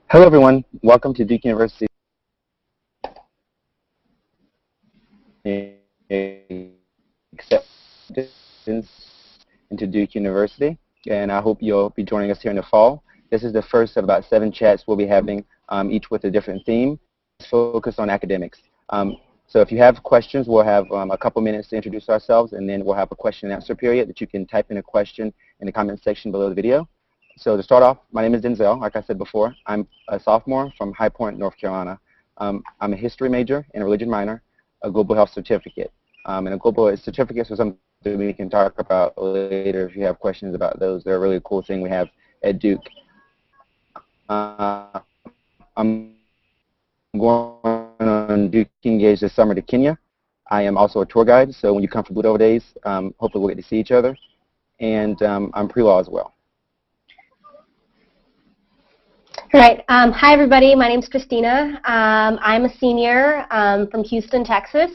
Hello, everyone. Welcome to Duke University acceptance into Duke University, and I hope you'll be joining us here in the fall. This is the first of about 7 chats we'll be having, each with a different theme, focused on academics. So if you have questions, we'll have a couple minutes to introduce ourselves, and then we'll have a question and answer period that you can type in a question in the comment section below the video. So to start off, my name is Denzel. Like I said before, I'm a sophomore from High Point, North Carolina. I'm a history major and a religion minor, a global health certificate. And a global certificate is something we can talk about later if you have questions about those. They're a really cool thing we have at Duke. I'm going on Duke Engage this summer to Kenya. I am also a tour guide, so when you come for Budo Days, hopefully we'll get to see each other. And I'm pre-law as well. All right. Hi, everybody. My name is Christina. I'm a senior from Houston, Texas,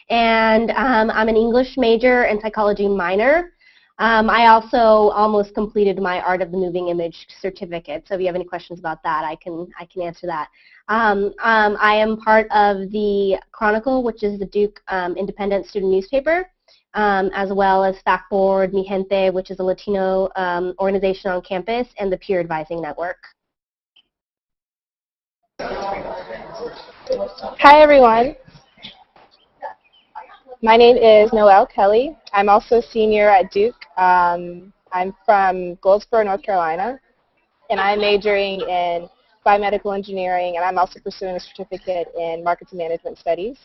and I'm an English major and psychology minor. I also almost completed my Art of the Moving Image certificate, so if you have any questions about that, I can answer that. I am part of the Chronicle, which is the Duke independent student newspaper, as well as Factboard, Mi Gente, which is a Latino organization on campus, and the Peer Advising Network. Hi, everyone. My name is Noelle Kelly. I'm also a senior at Duke. I'm from Goldsboro, North Carolina, and I'm majoring in biomedical engineering, and I'm also pursuing a certificate in markets and management studies.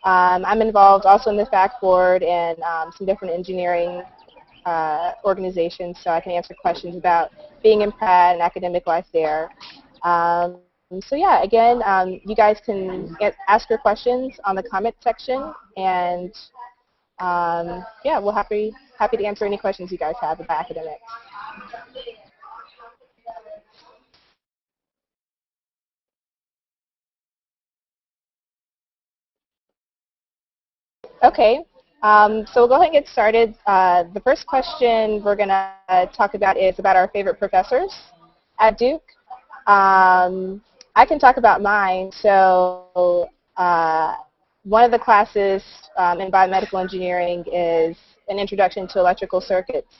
I'm involved also in the Fact Board and some different engineering organizations, so I can answer questions about being in Pratt and academic life there. So yeah, again, you guys can ask your questions on the comment section, and yeah, we'll happy to answer any questions you guys have about academics. Okay, so we'll go ahead and get started. The first question we're going to talk about is about our favorite professors at Duke. I can talk about mine. So one of the classes in biomedical engineering is an introduction to electrical circuits.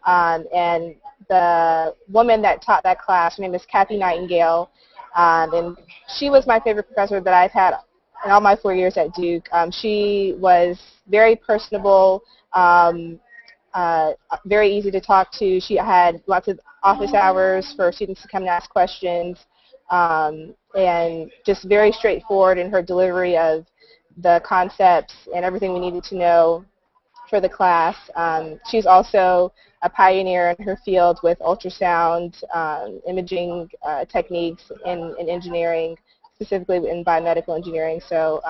And the woman that taught that class, her name is Kathy Nightingale, and she was my favorite professor that I've had in all my 4 years at Duke. She was very personable, very easy to talk to. She had lots of office hours for students to come and ask questions. And just very straightforward in her delivery of the concepts and everything we needed to know for the class. She's also a pioneer in her field with ultrasound imaging techniques in engineering, specifically in biomedical engineering. So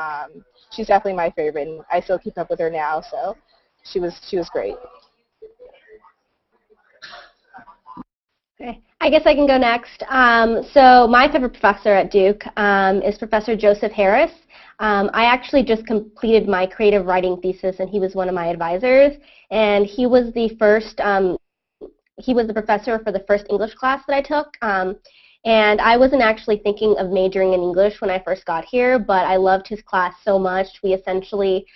she's definitely my favorite, and I still keep up with her now. So she was great. Okay. I guess I can go next. So my favorite professor at Duke is Professor Joseph Harris. I actually just completed my creative writing thesis, and he was one of my advisors. And he was the professor for the first English class that I took. And I wasn't actually thinking of majoring in English when I first got here, but I loved his class so much. We essentially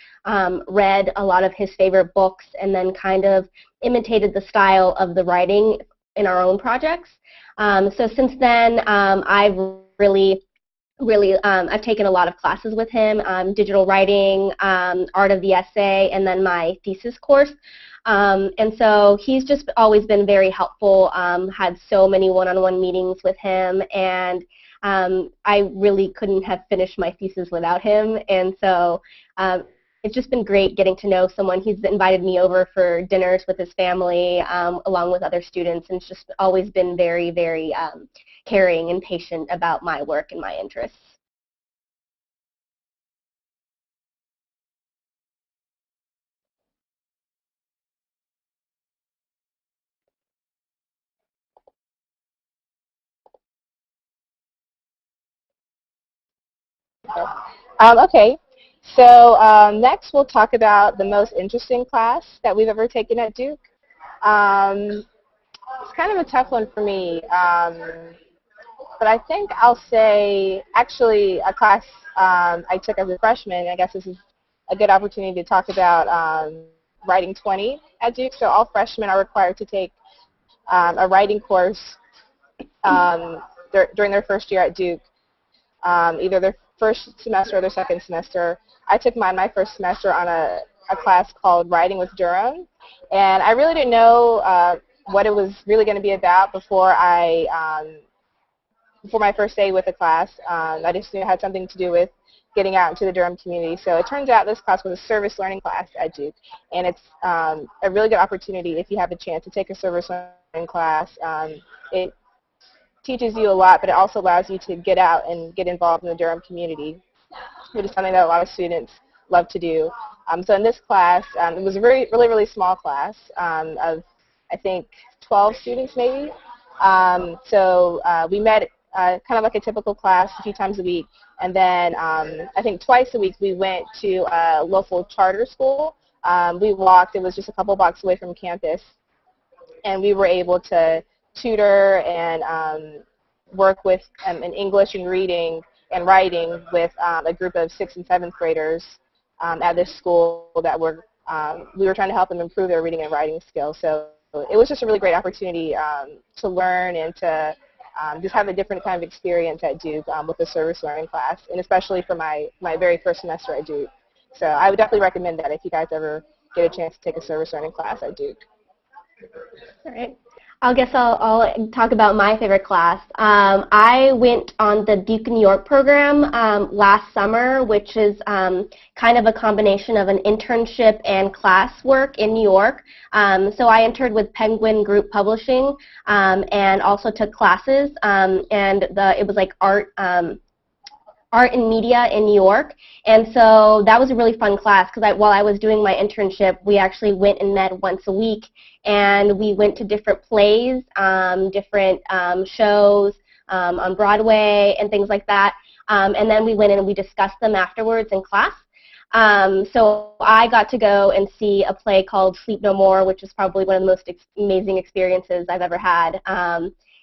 read a lot of his favorite books and then kind of imitated the style of the writing in our own projects. So since then, I've really I've taken a lot of classes with him, digital writing, art of the essay, and then my thesis course. And so he's just always been very helpful, had so many one-on-one meetings with him, and I really couldn't have finished my thesis without him. And so it's just been great getting to know someone. He's invited me over for dinners with his family along with other students, and it's just always been very, very caring and patient about my work and my interests. Okay, so next we'll talk about the most interesting class that we've ever taken at Duke. It's kind of a tough one for me. But I think I'll say actually a class I took as a freshman. I guess this is a good opportunity to talk about writing 20 at Duke. So all freshmen are required to take a writing course during their first year at Duke, either their first semester or their second semester. I took mine my first semester on a class called Writing with Durham, and I really didn't know what it was really going to be about before my first day with the class. I just knew it had something to do with getting out into the Durham community. So it turns out this class was a service learning class at Duke, and it's a really good opportunity if you have a chance to take a service learning class. It teaches you a lot, but it also allows you to get out and get involved in the Durham community, which is something that a lot of students love to do. So in this class, it was a really small class of, I think, 12 students maybe. So we met kind of like a typical class a few times a week, and then I think twice a week we went to a local charter school. We walked, it was just a couple blocks away from campus, and we were able to tutor and work with in English and reading and writing with a group of 6th and 7th graders at this school that we were trying to help them improve their reading and writing skills. So it was just a really great opportunity to learn and to just have a different kind of experience at Duke with the service learning class, and especially for my very first semester at Duke. So I would definitely recommend that if you guys ever get a chance to take a service learning class at Duke. All right. I guess I'll talk about my favorite class. I went on the Duke New York program last summer, which is kind of a combination of an internship and class work in New York. So I interned with Penguin Group Publishing and also took classes, and it was like art and media in New York. And so that was a really fun class because while I was doing my internship, we actually went and met once a week, and we went to different plays, different shows on Broadway and things like that. And then we went in and we discussed them afterwards in class. So I got to go and see a play called Sleep No More, which is probably one of the most amazing experiences I've ever had.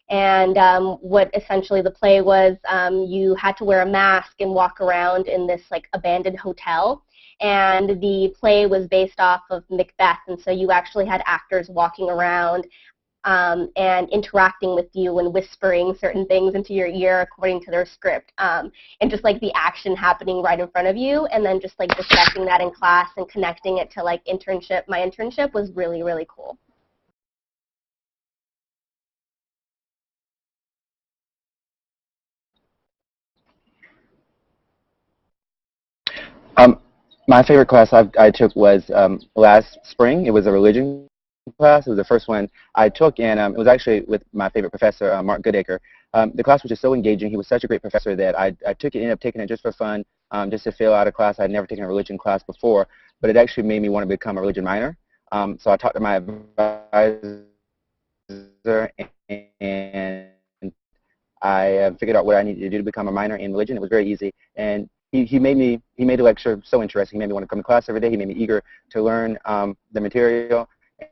And what essentially the play was, you had to wear a mask and walk around in this like abandoned hotel. And the play was based off of Macbeth, and so you actually had actors walking around and interacting with you and whispering certain things into your ear according to their script, and just like the action happening right in front of you, and then just like discussing that in class and connecting it to like internship. My internship was really, really cool. My favorite class I took was last spring. It was a religion class. It was the first one I took, and it was actually with my favorite professor, Mark Goodacre. The class was just so engaging. He was such a great professor that I took it, ended up taking it just for fun, just to fill out a class. I'd never taken a religion class before, but it actually made me want to become a religion minor. So I talked to my advisor, and I figured out what I needed to do to become a minor in religion. It was very easy, and he made the lecture so interesting. He made me want to come to class every day. He made me eager to learn the material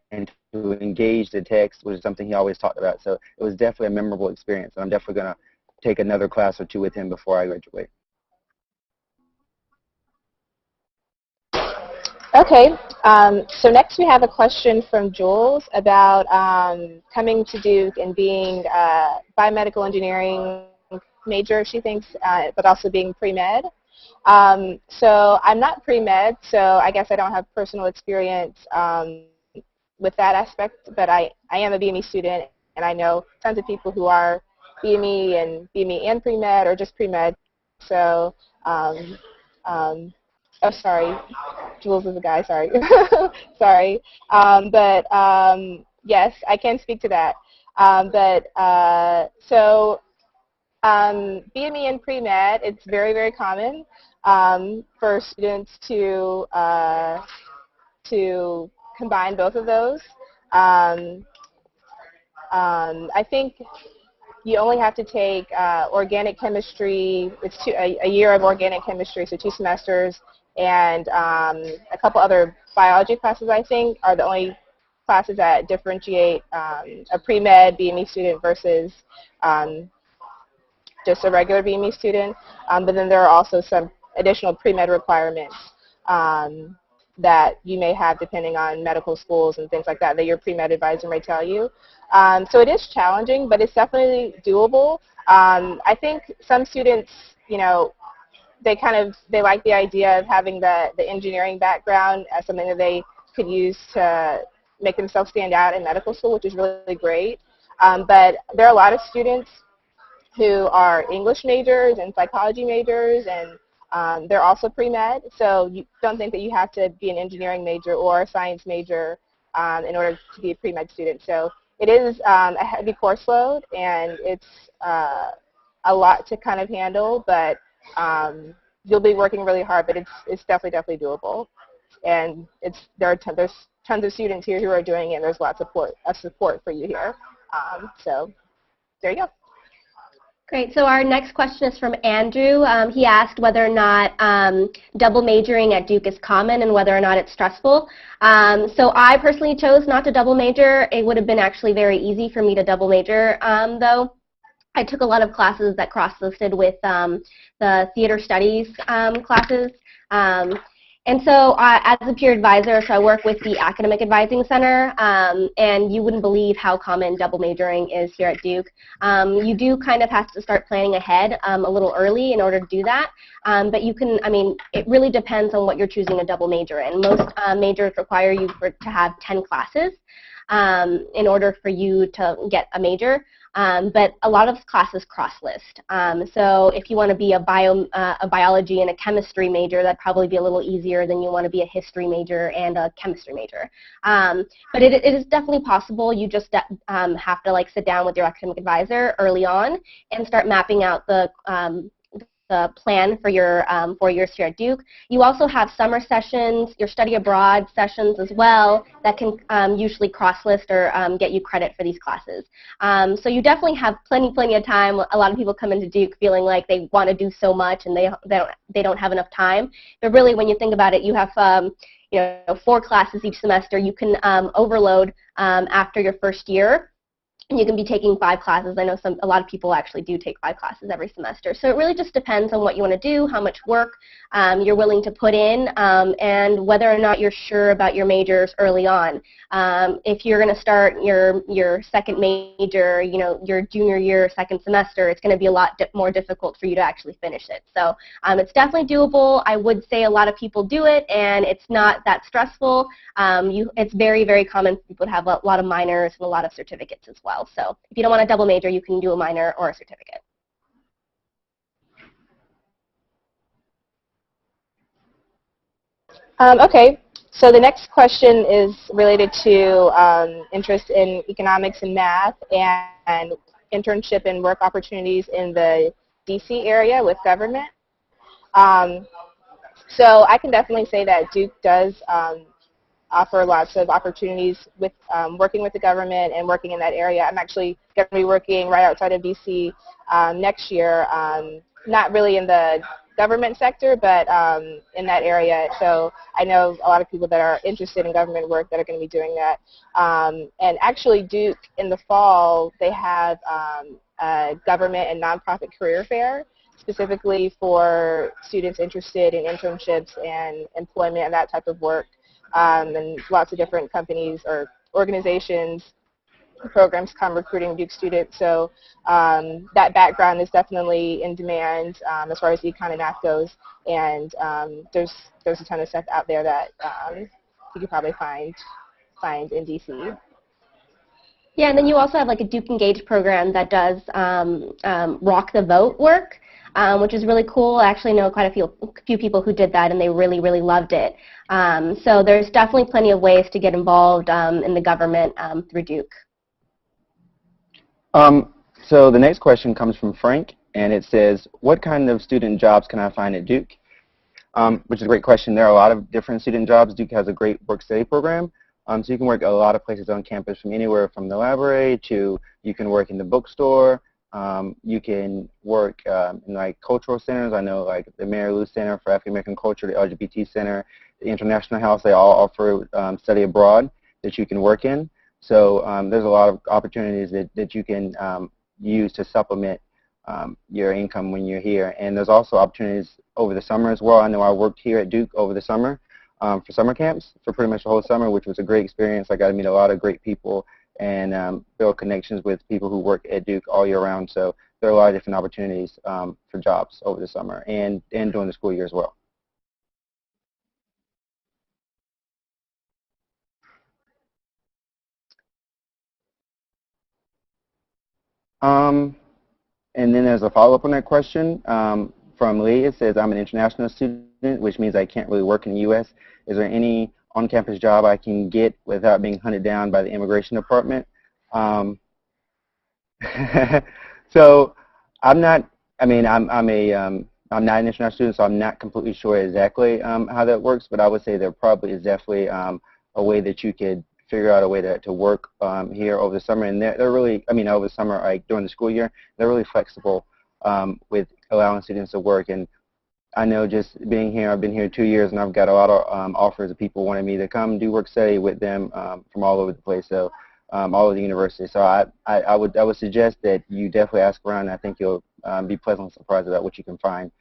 and to engage the text, which is something he always talked about. So it was definitely a memorable experience, and I'm definitely going to take another class or two with him before I graduate. Okay, so next we have a question from Jules about coming to Duke and being a biomedical engineering major, she thinks, but also being pre-med. So I'm not pre-med, so I guess I don't have personal experience with that aspect, but I am a BME student, and I know tons of people who are BME and pre-med or just pre-med. So, oh, sorry, Jules is a guy, sorry. Sorry. But yes, I can speak to that. BME and pre-med, it's very, very common for students to combine both of those. I think you only have to take organic chemistry. It's a year of organic chemistry, so 2 semesters, and a couple other biology classes, I think, are the only classes that differentiate a pre-med BME student versus just a regular BME student, but then there are also some additional pre-med requirements that you may have depending on medical schools and things like that that your pre-med advisor may tell you. So it is challenging, but it's definitely doable. I think some students, you know, they like the idea of having the engineering background as something that they could use to make themselves stand out in medical school, which is really great. But there are a lot of students who are English majors and psychology majors, and they're also pre-med, so you don't think that you have to be an engineering major or a science major in order to be a pre-med student. So it is a heavy course load, and it's a lot to kind of handle, but you'll be working really hard, but it's definitely doable. And there's tons of students here who are doing it, and there's lots of support for you here. So there you go. Great. So our next question is from Andrew. He asked whether or not double majoring at Duke is common and whether or not it's stressful. So I personally chose not to double major. It would have been actually very easy for me to double major, though. I took a lot of classes that cross-listed with the theater studies classes. And so as a peer advisor, so I work with the Academic Advising Center, and you wouldn't believe how common double majoring is here at Duke. You do kind of have to start planning ahead a little early in order to do that, but you can, I mean, it really depends on what you're choosing to double major in. Most majors require you to have 10 classes in order for you to get a major. But a lot of classes cross-list. So if you want to be a biology and a chemistry major, that'd probably be a little easier than you want to be a history major and a chemistry major. But it is definitely possible. You just have to sit down with your academic advisor early on and start mapping out the plan for your 4 years here at Duke. You also have summer sessions, your study abroad sessions as well that can usually cross-list or get you credit for these classes. So you definitely have plenty of time. A lot of people come into Duke feeling like they want to do so much and they don't have enough time. But really, when you think about it, you have 4 classes each semester. You can overload after your first year. You can be taking 5 classes. I know a lot of people actually do take 5 classes every semester. So it really just depends on what you want to do, how much work you're willing to put in, and whether or not you're sure about your majors early on. If you're going to start your second major, your junior year, second semester, it's going to be a lot more difficult for you to actually finish it. So it's definitely doable. I would say a lot of people do it, and it's not that stressful. It's very common for people to have a lot of minors and a lot of certificates as well. So if you don't want a double major, you can do a minor or a certificate. Okay, so the next question is related to interest in economics and math and internship and work opportunities in the DC area with government. So I can definitely say that Duke does offer lots of opportunities with working with the government and working in that area. I'm actually going to be working right outside of DC next year, not really in the government sector, but in that area. So I know a lot of people that are interested in government work that are going to be doing that. And actually Duke, in the fall, they have a government and nonprofit career fair specifically for students interested in internships and employment and that type of work. And lots of different companies or organizations, programs come recruiting Duke students. So that background is definitely in demand as far as econ and math goes. And there's a ton of stuff out there that you could probably find in DC. Yeah, and then you also have a Duke Engage program that does Rock the Vote work, which is really cool. I actually know quite a few people who did that, and they really loved it. So there's definitely plenty of ways to get involved in the government through Duke. So the next question comes from Frank, and it says, what kind of student jobs can I find at Duke? Which is a great question. There are a lot of different student jobs. Duke has a great work-study program. So you can work a lot of places on campus, from anywhere from the library to you can work in the bookstore. You can work in cultural centers. I know the Mary Lou Center for African American Culture, the LGBT Center, the International House. They all offer study abroad that you can work in. So there's a lot of opportunities that you can use to supplement your income when you're here. And there's also opportunities over the summer as well. I know I worked here at Duke over the summer for summer camps for pretty much the whole summer, which was a great experience. I got to meet a lot of great people and build connections with people who work at Duke all year round. So there are a lot of different opportunities for jobs over the summer and during the school year as well. And then there's a follow-up on that question from Lee. It says, I'm an international student, which means I can't really work in the U.S. Is there any on-campus job I can get without being hunted down by the immigration department? So I'm not, I mean, I'm not an international student, so I'm not completely sure exactly how that works, but I would say there probably is definitely a way that you could figure out a way to work here over the summer. And they're really, I mean, over the summer, like during the school year, they're really flexible with allowing students to work. And I know just being here, I've been here 2 years, and I've got a lot of offers of people wanting me to come do work study with them from all over the place, so all over the university. So I would suggest that you definitely ask around, and I think you'll be pleasantly surprised about what you can find.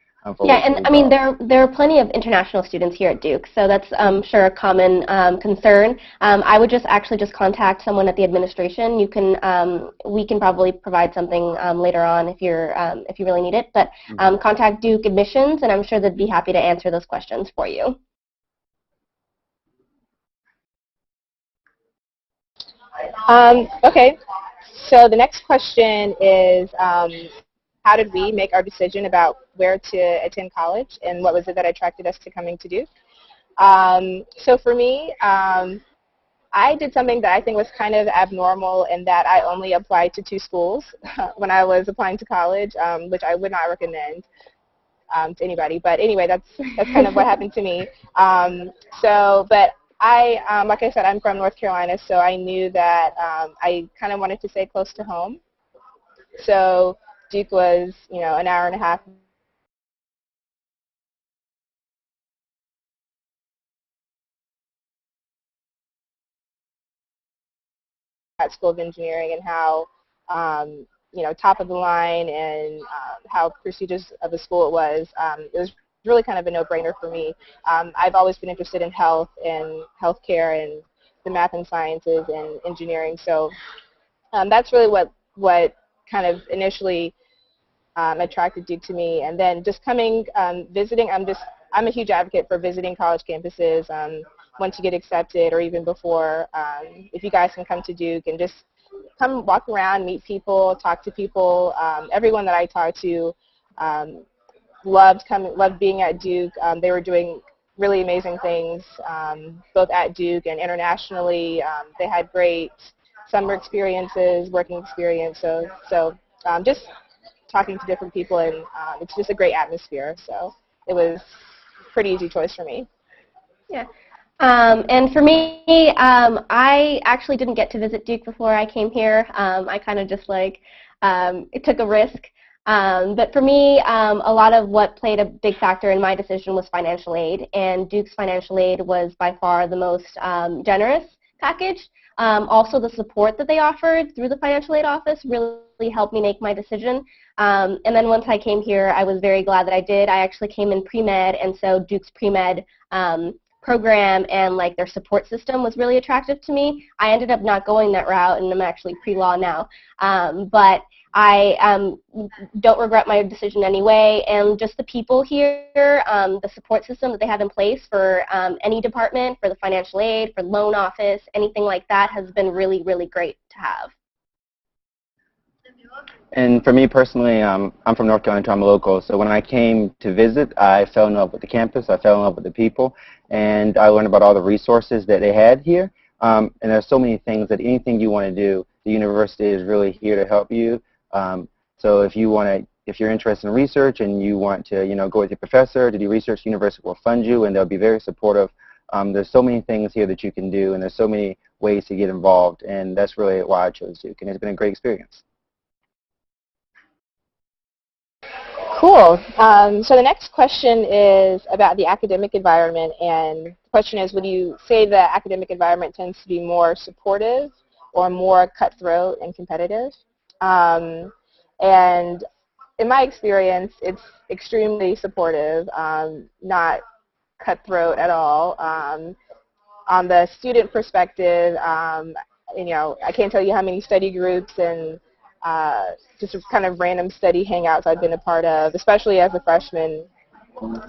Yeah, and I mean, there are plenty of international students here at Duke, so that's sure a common concern. I would just contact someone at the administration. You can we can probably provide something later on if you really need it. But contact Duke admissions, and I'm sure they'd be happy to answer those questions for you. Okay, so the next question is, how did we make our decision about where to attend college, and what was it that attracted us to coming to Duke? So for me, I did something that I think was kind of abnormal in that I only applied to 2 schools when I was applying to college, which I would not recommend to anybody. But anyway, that's kind of what happened to me. But I, like I said, I'm from North Carolina, so I knew that I kind of wanted to stay close to home. So Duke was, an hour and a half at School of Engineering, and how, top of the line, and how prestigious of a school it was. It was really kind of a no-brainer for me. I've always been interested in health and healthcare and the math and sciences and engineering. So that's really what kind of initially attracted Duke to me. And then just coming, visiting, I'm a huge advocate for visiting college campuses once you get accepted, or even before. If you guys can come to Duke and just come walk around, meet people, talk to people. Everyone that I talked to loved being at Duke. They were doing really amazing things, both at Duke and internationally. They had great summer experiences, working experience. So just talking to different people, and it's just a great atmosphere. So it was a pretty easy choice for me. Yeah. And for me, I actually didn't get to visit Duke before I came here. I kind of just it took a risk. But for me, a lot of what played a big factor in my decision was financial aid, and Duke's financial aid was by far the most generous package. Also, the support that they offered through the financial aid office really helped me make my decision. And then once I came here, I was very glad that I did. I actually came in pre-med, and so Duke's pre-med program and their support system was really attractive to me. I ended up not going that route, and I'm actually pre-law now. But I don't regret my decision anyway, and just the people here, the support system that they have in place for any department, for the financial aid, for loan office, anything like that has been really, really great to have. And for me personally, I'm from North Carolina, so I'm a local. So when I came to visit, I fell in love with the campus, I fell in love with the people, and I learned about all the resources that they had here. And there's so many things that anything you want to do, the university is really here to help you. So if you're interested in research and you want to, go with your professor to do research, the university will fund you, and they'll be very supportive. There's so many things here that you can do, and there's so many ways to get involved, and that's really why I chose Duke, and it's been a great experience. Cool. So the next question is about the academic environment, and the question is, would you say the academic environment tends to be more supportive or more cutthroat and competitive? And in my experience, it's extremely supportive, not cutthroat at all. On the student perspective, I can't tell you how many study groups and just kind of random study hangouts I've been a part of, especially as a freshman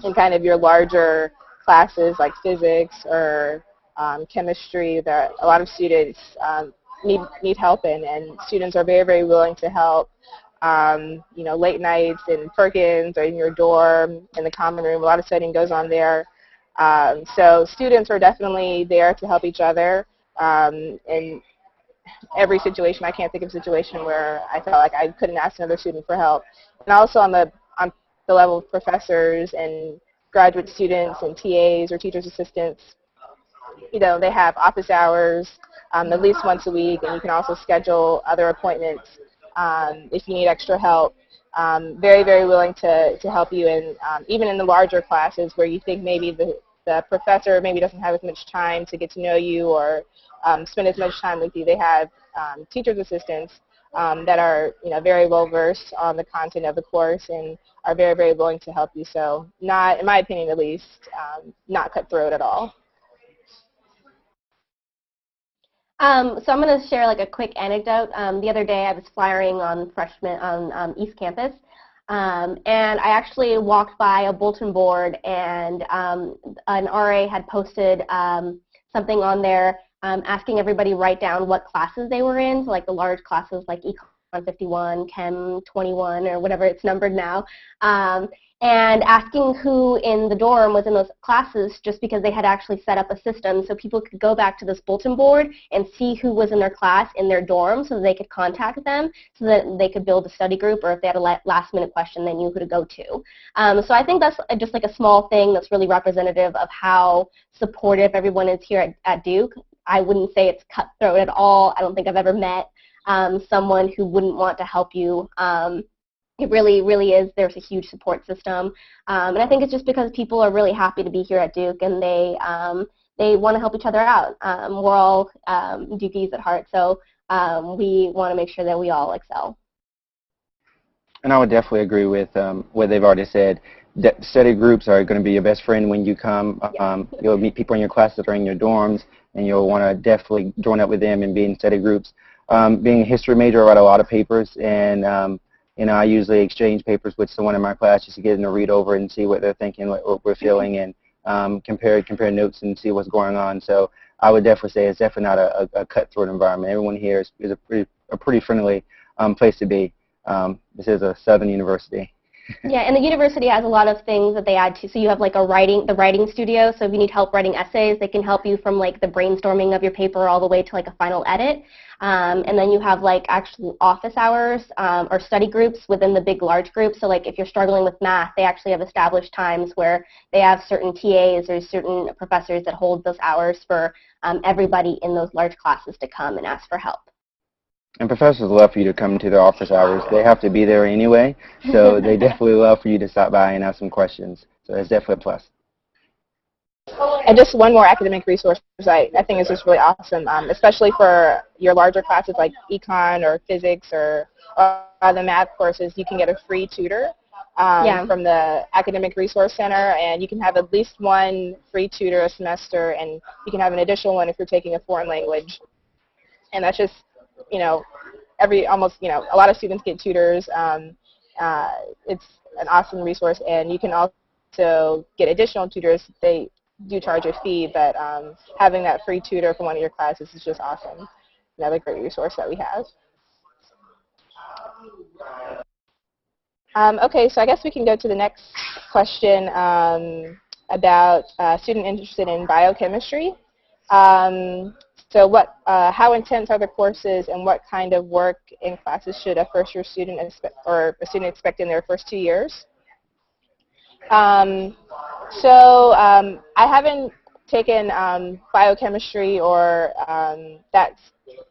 in kind of your larger classes like physics or chemistry that a lot of students need help in, and students are very, very willing to help. Late nights in Perkins or in your dorm, in the common room, a lot of studying goes on there. So students are definitely there to help each other. In every situation, I can't think of a situation where I felt like I couldn't ask another student for help. And also on the level of professors and graduate students and TAs or teachers assistants, they have office hours at least once a week, and you can also schedule other appointments if you need extra help. Very, very willing to help you in even in the larger classes where you think maybe the professor maybe doesn't have as much time to get to know you or spend as much time with you. They have teachers assistants that are very well versed on the content of the course and are very, very willing to help you. So not, in my opinion at least, not cutthroat at all. So I'm going to share like a quick anecdote. The other day I was flyering on East Campus, and I actually walked by a bulletin board, and an RA had posted something on there asking everybody to write down what classes they were in, so like the large classes like Econ 51, Chem 21, or whatever it's numbered now. And asking who in the dorm was in those classes, just because they had actually set up a system so people could go back to this bulletin board and see who was in their class in their dorm so that they could contact them so that they could build a study group, or if they had a last-minute question, they knew who to go to. So I think that's just like a small thing that's really representative of how supportive everyone is here at Duke. I wouldn't say it's cutthroat at all. I don't think I've ever met someone who wouldn't want to help you. It really, really is. There's a huge support system, and I think it's just because people are really happy to be here at Duke, and they want to help each other out. We're all Dukies at heart, so we want to make sure that we all excel. And I would definitely agree with what they've already said. Study groups are going to be your best friend when you come. You'll meet people in your classes or in your dorms, and you'll want to definitely join up with them and be in study groups. Being a history major, I write a lot of papers, and I usually exchange papers with someone in my class just to get them to read over and see what they're thinking, what we're feeling, and compare notes and see what's going on. So I would definitely say it's definitely not a cutthroat environment. Everyone here is a pretty friendly place to be. This is a Southern university. Yeah, and the university has a lot of things that they add to. So you have like the writing studio. So if you need help writing essays, they can help you from like the brainstorming of your paper all the way to like a final edit. And then you have like actual office hours or study groups within the big large groups. So like if you're struggling with math, they actually have established times where they have certain TAs or certain professors that hold those hours for everybody in those large classes to come and ask for help. And professors love for you to come to their office hours. They have to be there anyway, so they definitely love for you to stop by and ask some questions. So it's definitely a plus. And just one more academic resource I think is just really awesome, especially for your larger classes like econ or physics or the math courses. You can get a free tutor from the Academic Resource Center, and you can have at least one free tutor a semester, and you can have an additional one if you're taking a foreign language. And that's just, a lot of students get tutors. It's an awesome resource, and you can also get additional tutors. They do charge a fee, but having that free tutor for one of your classes is just awesome. Another great resource that we have. Okay, so I guess we can go to the next question about student interested in biochemistry. So how intense are the courses, and what kind of work in classes should a first-year student expect in their first 2 years? I haven't taken biochemistry or that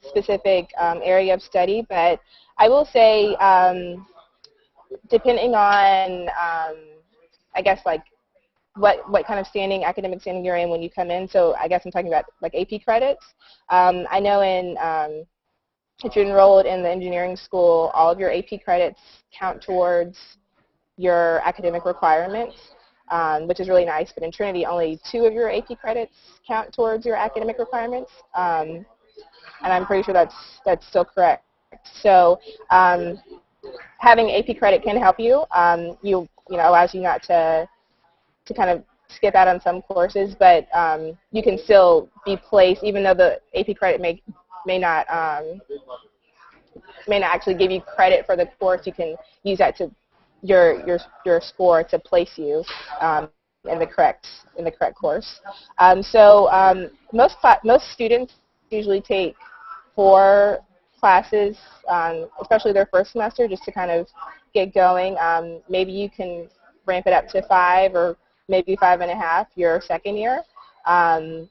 specific area of study, but I will say, depending on, I guess, like what kind of academic standing you're in when you come in. So I guess I'm talking about like AP credits. I know in if you're enrolled in the engineering school, all of your AP credits count towards your academic requirements, which is really nice. But in Trinity, only 2 of your AP credits count towards your academic requirements, and I'm pretty sure that's still correct. So having AP credit can help you. You know, allows you not to kind of skip out on some courses, but you can still be placed, even though the AP credit may not actually give you credit for the course. You can use that to your score to place you in the correct course. Most students usually take 4 classes, especially their first semester, just to kind of get going. Maybe you can ramp it up to 5 or maybe 5.5 your second year. And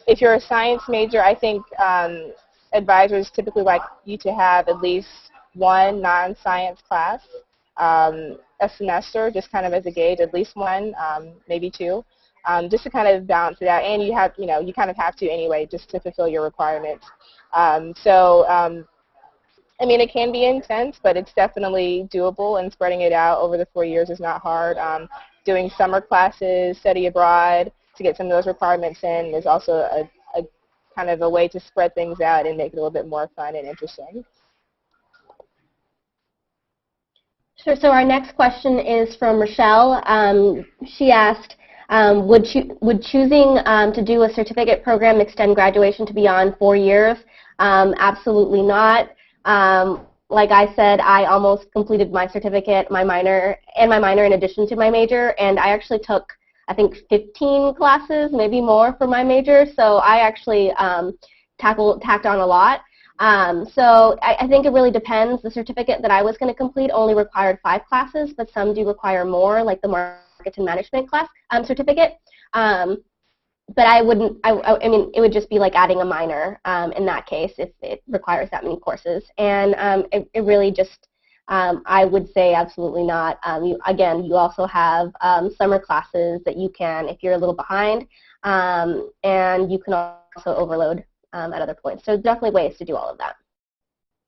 if you're a science major, I think advisors typically like you to have at least 1 non-science class a semester, just kind of as a gauge, at least 1, maybe 2, just to kind of balance it out. And you kind of have to anyway, just to fulfill your requirements. I mean, it can be intense, but it's definitely doable, and spreading it out over the 4 years is not hard. Doing summer classes, study abroad to get some of those requirements in is also a kind of a way to spread things out and make it a little bit more fun and interesting. Sure. So our next question is from Rochelle. She asked, would choosing to do a certificate program extend graduation to beyond 4 years? Absolutely not. Like I said, I almost completed my certificate, my minor in addition to my major, and I actually took, I think, 15 classes, maybe more for my major, so I actually tacked on a lot. So I think it really depends. The certificate that I was going to complete only required 5 classes, but some do require more, like the marketing management class certificate. But I wouldn't, I mean, it would just be like adding a minor in that case if it requires that many courses. And it really just, I would say absolutely not. Again, you also have summer classes that you can, if you're a little behind, and you can also overload at other points. So definitely ways to do all of that.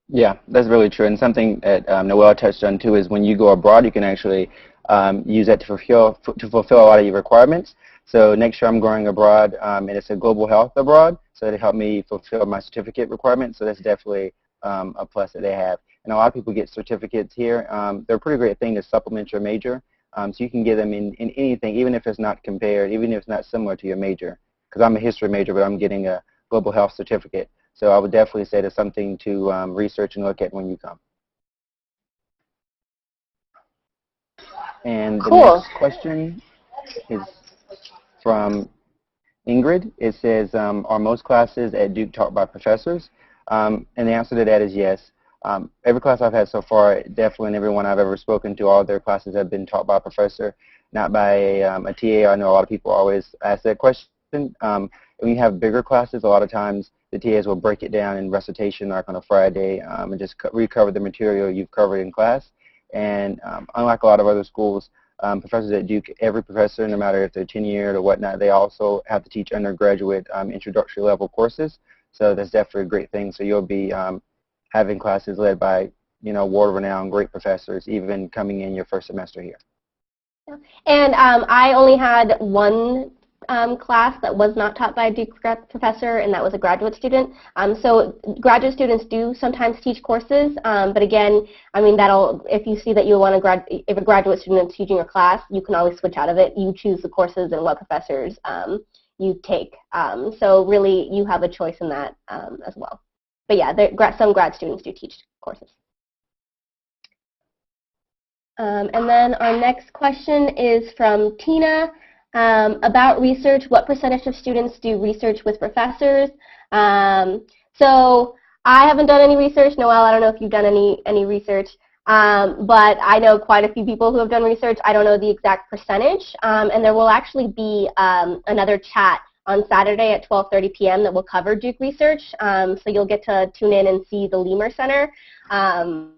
Yeah, that's really true. And something that Noelle touched on too is when you go abroad, you can actually use that to fulfill a lot of your requirements. So next year I'm going abroad, and it's a global health abroad, so it helped me fulfill my certificate requirements. So that's definitely a plus that they have. And a lot of people get certificates here. They're a pretty great thing to supplement your major. So you can get them in anything, even if it's not compared, even if it's not similar to your major. Because I'm a history major, but I'm getting a global health certificate. So I would definitely say that's something to research and look at when you come. And the next question is from Ingrid. It says, are most classes at Duke taught by professors? And the answer to that is yes. Every class I've had so far, definitely, and everyone I've ever spoken to, all their classes have been taught by a professor, not by a TA. I know a lot of people always ask that question. When you have bigger classes, a lot of times the TAs will break it down in recitation like on a Friday and just recover the material you've covered in class. And unlike a lot of other schools, professors at Duke, every professor, no matter if they're tenured or whatnot, they also have to teach undergraduate introductory level courses. So that's definitely a great thing. So you'll be having classes led by, world-renowned great professors, even coming in your first semester here. And I only had 1 class that was not taught by a Duke professor, and that was a graduate student. So graduate students do sometimes teach courses, but again, I mean, if you see that you want to if a graduate student is teaching a class, you can always switch out of it. You choose the courses and what professors you take. So really, you have a choice in that as well. But yeah, some grad students do teach courses. And then our next question is from Tina. About research, what percentage of students do research with professors? So I haven't done any research. Noelle, I don't know if you've done any research, but I know quite a few people who have done research. I don't know the exact percentage, and there will actually be another chat on Saturday at 12:30 p.m. that will cover Duke research, so you'll get to tune in and see the Lemur Center,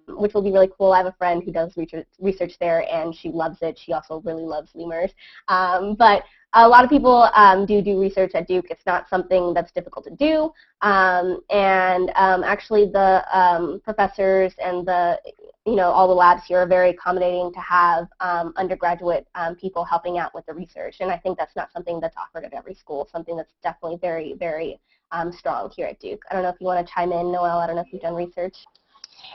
which will be really cool. I have a friend who does research there, and she loves it. She also really loves lemurs. But a lot of people do research at Duke. It's not something that's difficult to do, and actually the professors and all the labs here are very accommodating to have undergraduate people helping out with the research, and I think that's not something that's offered at every school, something that's definitely very, very strong here at Duke. I don't know if you want to chime in, Noelle. I don't know if you've done research.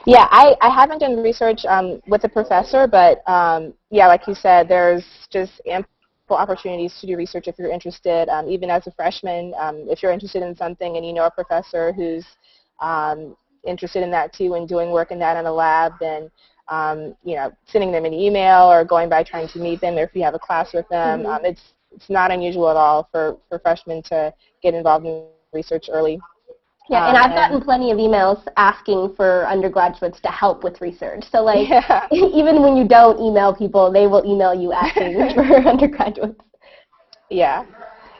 Yeah, I haven't done research with a professor, but yeah, like you said, there's just ample opportunities to do research if you're interested. Even as a freshman, if you're interested in something and you know a professor who's interested in that too and doing work in that in a lab, then sending them an email or going by trying to meet them if you have a class with them. It's not unusual at all for freshmen to get involved in research early. Yeah, and I've gotten plenty of emails asking for undergraduates to help with research. So, like, even when you don't email people, they will email you asking for undergraduates. Yeah.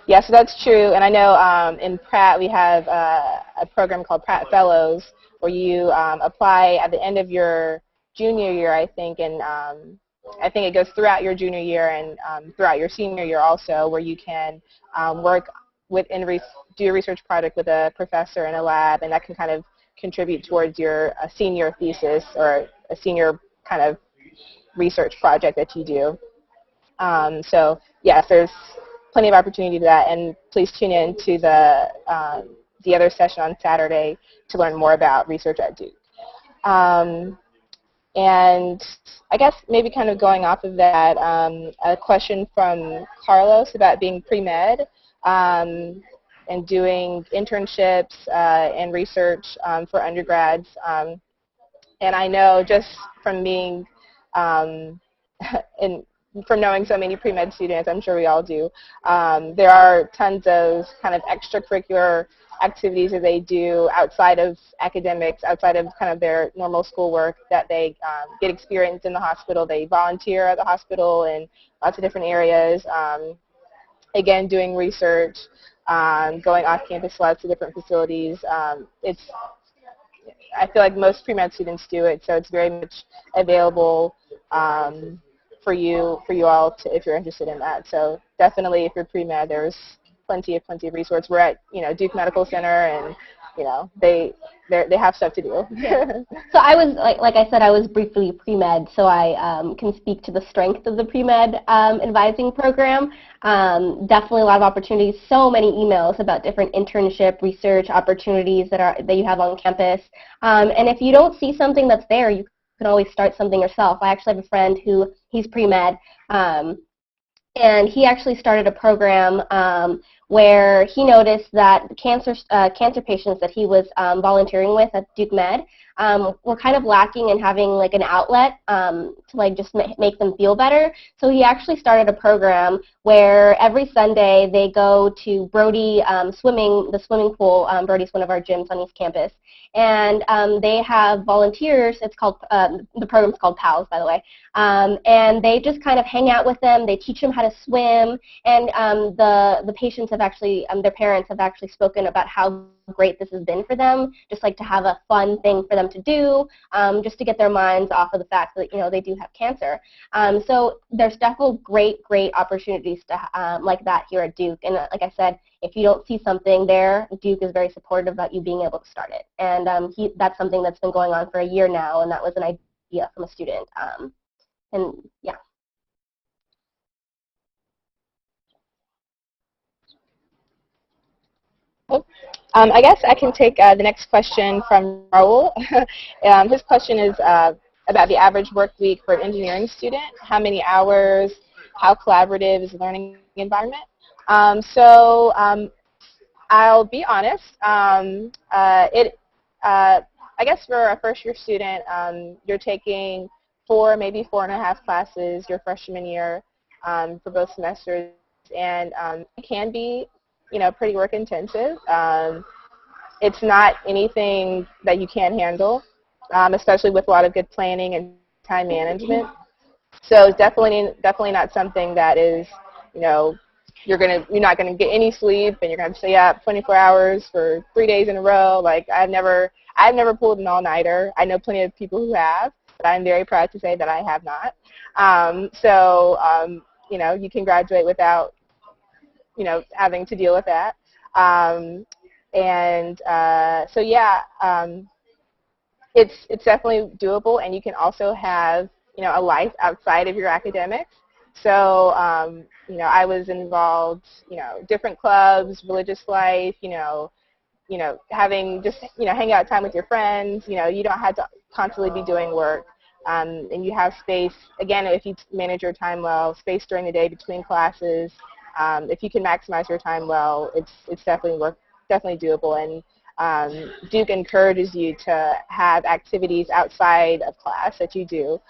Yeah, so that's true. And I know in Pratt we have a program called Pratt Fellows where you apply at the end of your junior year, I think, and I think it goes throughout your junior year and throughout your senior year also, where you can work do a research project with a professor in a lab, and that can kind of contribute towards your senior thesis or a senior kind of research project that you do. So yes, there's plenty of opportunity to that, and please tune in to the other session on Saturday to learn more about research at Duke. And I guess maybe kind of going off of that, a question from Carlos about being pre-med and doing internships and research for undergrads. And I know just from being from knowing so many pre-med students, I'm sure we all do, there are tons of kind of extracurricular activities that they do outside of academics, outside of kind of their normal schoolwork, that they get experience in the hospital. They volunteer at the hospital in lots of different areas. Again, doing research, going off campus to lots of different facilities. I feel like most pre-med students do it, so it's very much available for you all if you're interested in that. So definitely, if you're pre-med, there's plenty of resources. We're at Duke Medical Center, and they have stuff to do. So I was like I said, I was briefly pre-med, so I can speak to the strength of the pre-med advising program. Definitely a lot of opportunities. So many emails about different internship research opportunities that you have on campus. And if you don't see something that's there, you can always start something yourself. I actually have a friend he's pre-med. And he actually started a program where he noticed that cancer patients that he was volunteering with at Duke Med were kind of lacking in having like an outlet to like just make them feel better. So he actually started a program where every Sunday they go to Brody the swimming pool. Brody's one of our gyms on East Campus. And they have volunteers. It's called the program's called PALS, by the way. And they just kind of hang out with them. They teach them how to swim. And the patients have actually, their parents have actually spoken about how great this has been for them. Just like to have a fun thing for them to do, just to get their minds off of the fact that they do have cancer. So there's definitely great opportunities to like that here at Duke. And like I said, if you don't see something there, Duke is very supportive about you being able to start it. And that's something that's been going on for a year now, and that was an idea from a student. And yeah. I guess I can take the next question from Raul. His question is about the average work week for an engineering student. How many hours? How collaborative is the learning environment? So I'll be honest. I guess for a first-year student, you're taking 4, maybe 4.5 classes your freshman year for both semesters, and it can be, pretty work intensive. It's not anything that you can't handle, especially with a lot of good planning and time management. So it's definitely not something that is, you're not gonna get any sleep, and you're gonna have to stay up 24 hours for 3 days in a row. Like I've never pulled an all-nighter. I know plenty of people who have, but I'm very proud to say that I have not. You can graduate without having to deal with that. So yeah, it's definitely doable, and you can also have a life outside of your academics. So I was involved, different clubs, religious life, having just hang out time with your friends. You don't have to constantly be doing work, and you have space. Again, if you manage your time well, space during the day between classes. If you can maximize your time well, it's definitely doable. And Duke encourages you to have activities outside of class that you do.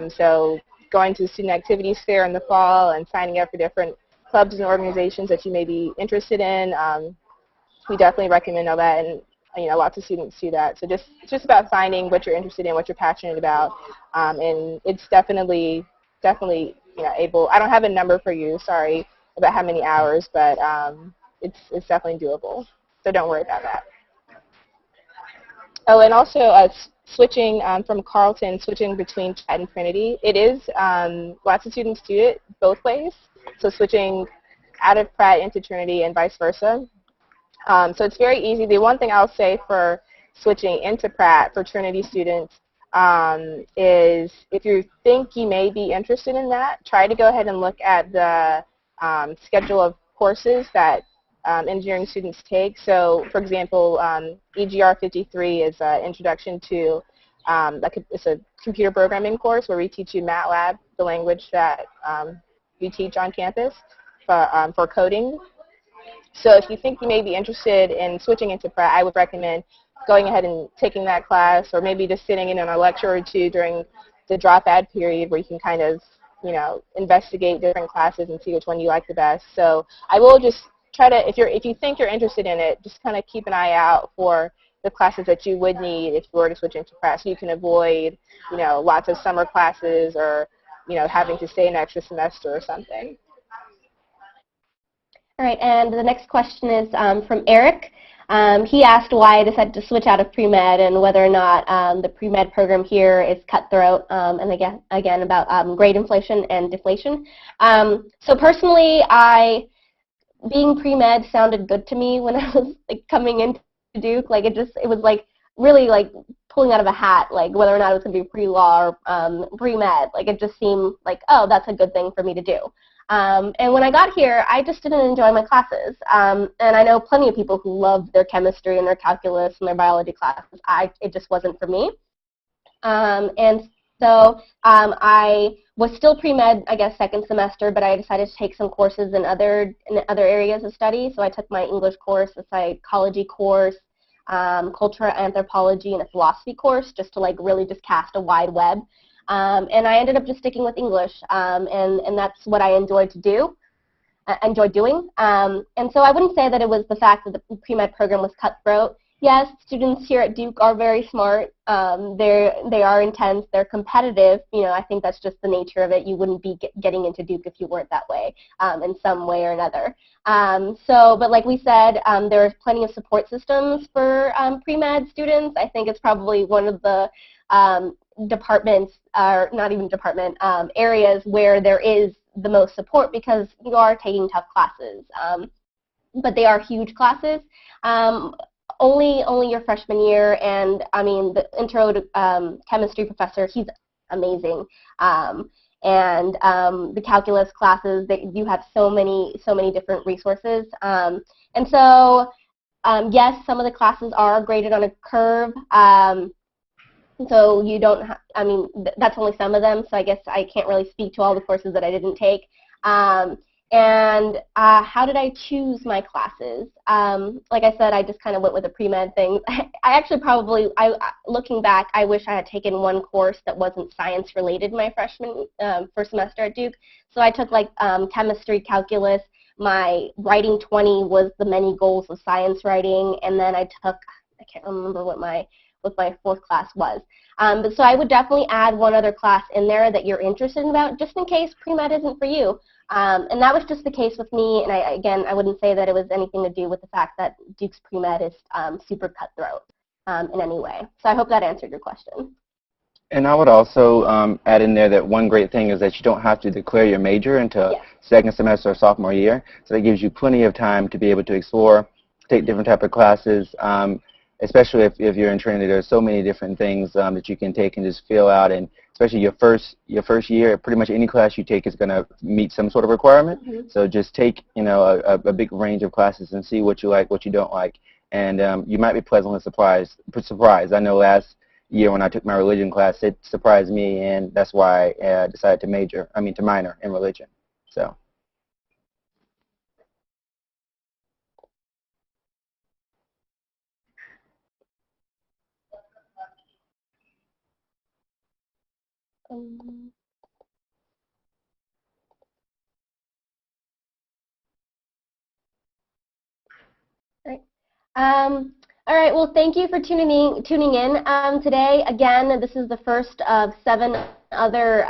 So going to the student activities fair in the fall and signing up for different clubs and organizations that you may be interested in. We definitely recommend all that, and lots of students do that. So it's just about finding what you're interested in, what you're passionate about, and it's definitely able. I don't have a number for you, sorry, about how many hours, but it's definitely doable. So don't worry about that. Oh, and also switching from Carleton, switching between Pratt and Trinity. It is, lots of students do it both ways. So switching out of Pratt into Trinity and vice versa. So it's very easy. The one thing I'll say for switching into Pratt for Trinity students is if you think you may be interested in that, try to go ahead and look at the schedule of courses that engineering students take. So, for example, EGR 53 is an introduction to, it's a computer programming course where we teach you MATLAB, the language that we teach on campus for coding. So if you think you may be interested in switching into Pratt, I would recommend going ahead and taking that class, or maybe just sitting in on a lecture or two during the drop-add period where you can kind of, investigate different classes and see which one you like the best. So I will just try to, if you think you're interested in it, just kind of keep an eye out for the classes that you would need if you were to switch into Pratt, so you can avoid, lots of summer classes or, having to stay an extra semester or something. All right, and the next question is from Eric. He asked why I decided to switch out of pre-med and whether or not the pre-med program here is cutthroat, and again about grade inflation and deflation. So personally, being pre-med sounded good to me when I was coming into Duke. It was really pulling out of a hat, whether or not it was going to be pre-law or pre-med. It just seemed like, oh, that's a good thing for me to do. And when I got here, I just didn't enjoy my classes. And I know plenty of people who love their chemistry and their calculus and their biology classes. It just wasn't for me. And so I was still pre-med, I guess, second semester, but I decided to take some courses in other areas of study. So I took my English course, a psychology course, cultural anthropology, and a philosophy course, just to really just cast a wide web. And I ended up just sticking with English, and that's what I enjoyed doing. And so I wouldn't say that it was the fact that the pre-med program was cutthroat. Yes, students here at Duke are very smart. They are intense. They're competitive. I think that's just the nature of it. You wouldn't be getting into Duke if you weren't that way in some way or another. But like we said, there are plenty of support systems for pre-med students. I think it's probably one of the departments, or not even department, areas where there is the most support, because you are taking tough classes. But they are huge classes. Only your freshman year, and I mean the intro to chemistry professor, he's amazing. And the calculus classes, you have so many different resources. And so yes, some of the classes are graded on a curve. So you don't have, I mean, that's only some of them, so I guess I can't really speak to all the courses that I didn't take. And how did I choose my classes? Like I said, I just kind of went with the pre-med thing. I actually looking back, I wish I had taken one course that wasn't science related my freshman first semester at Duke. So I took chemistry, calculus. My writing 20 was the many goals of science writing, and then I can't remember what my fourth class was. But so I would definitely add one other class in there that you're interested about, just in case pre-med isn't for you. And that was just the case with me, and I wouldn't say that it was anything to do with the fact that Duke's pre-med is super cutthroat in any way. So I hope that answered your question. And I would also add in there that one great thing is that you don't have to declare your major until Yes. second semester or sophomore year. So that gives you plenty of time to be able to explore, take different type of classes, especially if you're in Trinity. There's so many different things that you can take and just fill out. And especially your first year, pretty much any class you take is going to meet some sort of requirement. Mm-hmm. So just take a big range of classes and see what you like, what you don't like, and you might be pleasantly surprised. I know last year when I took my religion class, it surprised me, and that's why I decided to minor in religion. So. Um, Right. All right. Well, thank you for tuning in today. Again, this is the first of 7 other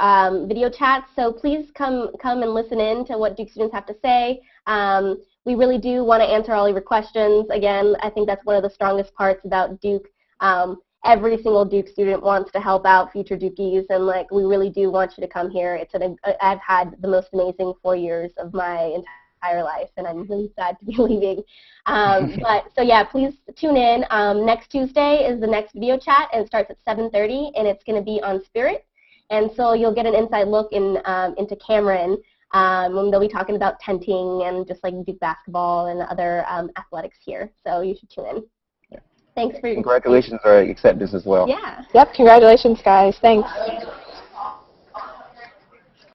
video chats. So please come and listen in to what Duke students have to say. We really do want to answer all of your questions. Again, I think that's one of the strongest parts about Duke. Every single Duke student wants to help out future Dukies, and like we really do want you to come here. I've had the most amazing 4 years of my entire life, and I'm really sad to be leaving. So yeah, please tune in. Next Tuesday is the next video chat, and it starts at 7:30, and it's going to be on Spirit. And so you'll get an inside look into Cameron, when they'll be talking about tenting and just like Duke basketball and other athletics here. So you should tune in. Yeah. Thanks for Congratulations on acceptance as well. Yeah. Yep, congratulations, guys. Thanks.